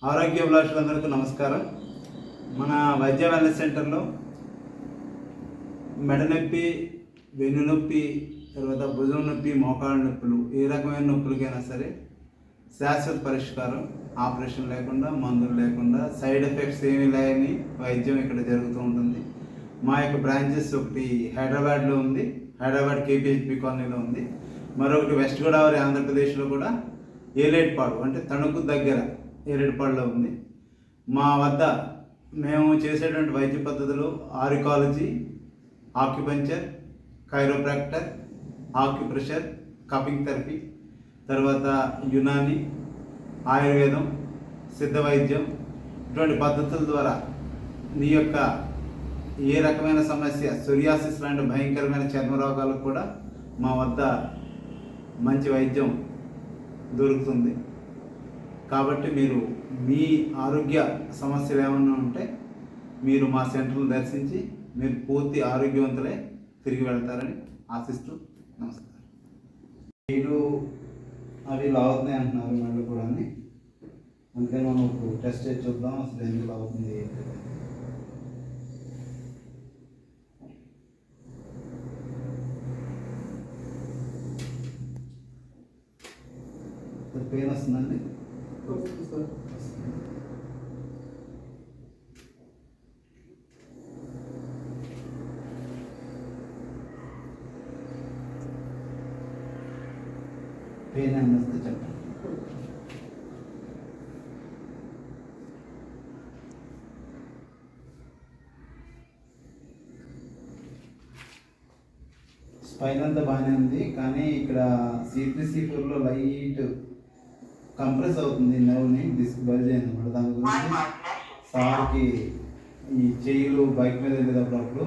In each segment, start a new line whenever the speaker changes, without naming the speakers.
ఆరోగ్య అభిలాషులందరికీ నమస్కారం. మన వైద్య వెల్నెస్ సెంటర్లో మెడ నొప్పి, వెన్ను నొప్పి, తర్వాత భుజం నొప్పి, మోకాళ్ళ నొప్పులు, ఏ రకమైన నొప్పులకైనా సరే శాశ్వత పరిష్కారం. ఆపరేషన్ లేకుండా, మందులు లేకుండా, సైడ్ ఎఫెక్ట్స్ ఏమీ లేని వైద్యం ఇక్కడ జరుగుతూ ఉంటుంది. మా యొక్క బ్రాంచెస్ ఒకటి హైదరాబాద్లో ఉంది, హైదరాబాద్ కేపీహెచ్పి కాలనీలో ఉంది. మరొకటి వెస్ట్ గోదావరి ఆంధ్రప్రదేశ్లో కూడా ఏలేట్పాడు అంటే తణుకు దగ్గర ఏలేట్పాడులో ఉంది. మా వద్ద మేము చేసేటువంటి వైద్య పద్ధతులు auriculology, acupuncture, chiropractor, acupressure, cupping therapy, తర్వాత యునాని, ఆయుర్వేదం, సిద్ధ వైద్యం, ఇటువంటి పద్ధతుల ద్వారా మీ యొక్క ఏ రకమైన సమస్య, సోరియాసిస్ లాంటి భయంకరమైన చర్మ రోగాలకు కూడా మా వద్ద మంచి వైద్యం దొరుకుతుంది. కాబట్టి మీరు మీ ఆరోగ్య సమస్యలు ఏమన్నా ఉంటే మీరు మా సెంటర్ను దర్శించి మీరు పూర్తి ఆరోగ్యవంతులై తిరిగి వెళ్తారని ఆశిస్తూ నమస్కారం. మీరు అవి లావుతున్నాయి అంటున్నారు మళ్ళీ కూడా, అందుకని మనం ఇప్పుడు టెస్ట్ చేసి చూద్దాం అసలు ఎందుకు లావుతుంది. పెయిన్ వస్తుందండి? పెయిన్ ఏమైనా వస్తే చెప్పండి. స్పైన్ అంతా బాగానే ఉంది, కానీ ఇక్కడ C3C4లో లైట్ కంప్రెస్ అవుతుంది నర్వ్ని, డిస్క్ బల్జ్ అయింది అనమాట. దాని గురించి సార్కి ఈ చెయ్యిలు బైక్ మీద వెళ్ళేటప్పుడు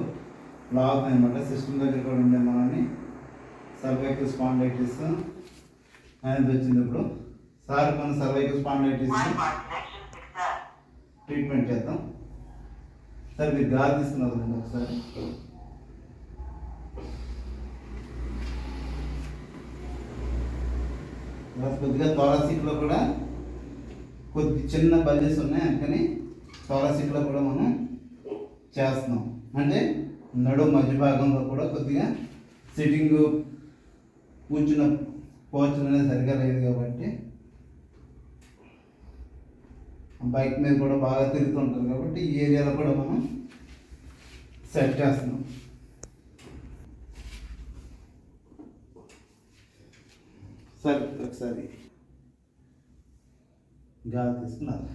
లాగుతాయి అనమాట. సిస్టమ్ దగ్గర కూడా ఉండే మనని సర్వైకల్ స్పాండైటిస్ అనేది వచ్చింది. ఇప్పుడు సార్ మన సర్వైకల్ స్పాండైటిస్ ట్రీట్మెంట్ చేద్దాం. సార్ మీరు గాలి తీసుకున్నారు ఒకసారి. కొద్దిగా థోరాసిక్లో కూడా కొద్ది చిన్న బల్జెస్ ఉన్నాయి, అందుకని థోరాసిక్లో కూడా మనం చేస్తున్నాం. అంటే నడుము మధ్య భాగంలో కూడా కొద్దిగా సిట్టింగ్, కూర్చున్న పోర్షన్ అనేది సరిగా లేదు కాబట్టి, బైక్ మీద కూడా బాగా తిరుగుతుంటారు కాబట్టి ఈ ఏరియాలో కూడా మనం సెట్ చేస్తున్నాం. సార్ ఒకసారి గాలి తీసుకున్నారు.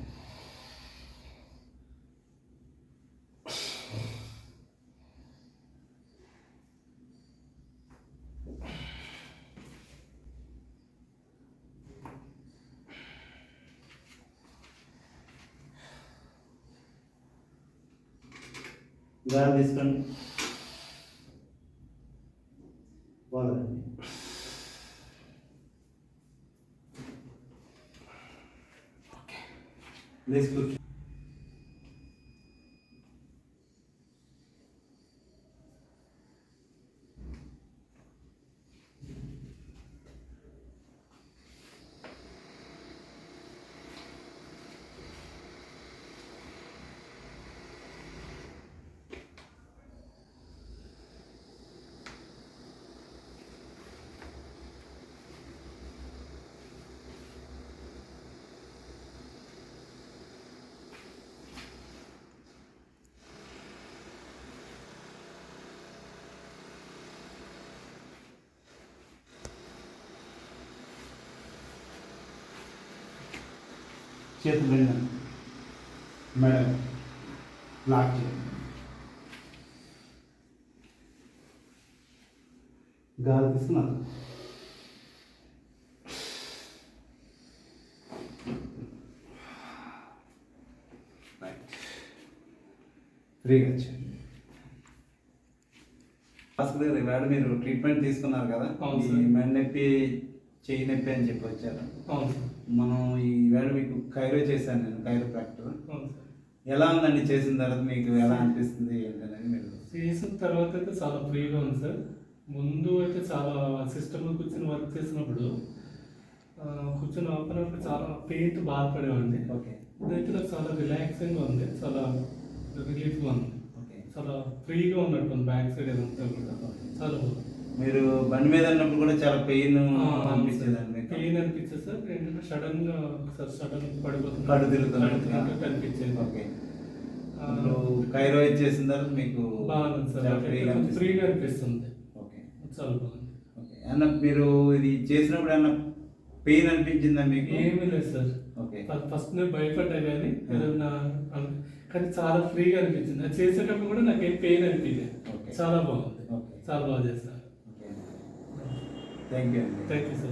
గాలి తీసుకోండి. వాళ్ళండి Let's go. చేతులు వెళ్ళాను మేడం, లాక్ చేయండి. గాలి తీసుకున్నాను. ఫ్రీగా వచ్చాను. హాస్పిటల్ ఇవాళ మీరు ట్రీట్మెంట్ తీసుకున్నారు కదా, మెడ నొప్పి, చెయ్యి నొప్పి అని చెప్పి వచ్చారు. మనం ఈవేళ మీకు కైరో చేశాను, నేను కైరోప్రాక్టర్. ఎలా ఉందండి చేసిన తర్వాత, మీకు ఎలా అనిపిస్తుంది ఏంటనేది? మీరు
చేసిన తర్వాత అయితే చాలా ఫ్రీగా ఉంది సార్. ముందు అయితే చాలా సిస్టంలో కూర్చొని వర్క్ చేసినప్పుడు కూర్చొని ఆపనప్పుడు చాలా పెయిన్ బాధపడేవాడిని.
ఓకే.
రిలాక్సింగ్ ఉంది, చాలా రిలీఫ్గా ఉంది,
ఓకే.
చాలా ఫ్రీగా ఉన్నట్టు ఉంది బ్యాక్ సైడ్ ఇదంతా కూడా చాలా బాగుంది.
మీరు బండి మీద ఉన్నప్పుడు కూడా చాలా పెయిన్ అనిపించేదండి మీకు?
పెయిన్ అనిపించేది సార్, ఏంటంటే సడన్ గా ఒకసారి సడన్ పడిపోతుంది,
కళ్ళు తిరుగుతున్నట్టు.
అనిపించేది.
ఓకే. ఇప్పుడు కైరో చేసిన తర్వాత మీకు
బాగుంది సార్,
చాలా ఫ్రీగా అనిపిస్తుంది.
ఫ్రీగా అనిపిస్తుంది,
ఓకే.
చాలా బాగుంది.
ఓకే. అన్న మీరు ఇది చేసినప్పుడు అన్న పెయిన్ అనిపించిందా మీకు?
ఏమీ లేదు సార్,
ఓకే.
ఫస్ట్ నేను భయపడ్డా కానీ ఏదన్నా కానీ చాలా ఫ్రీగా అనిపించింది. అది చేసేటప్పుడు కూడా నాకు ఏం పెయిన్ అనిపించలేదు,
ఓకే.
చాలా బాగుంది,
ఓకే.
చాలా బాగా చేశాను.
ఓకే. థ్యాంక్ యూ అండి.
Thank you sir.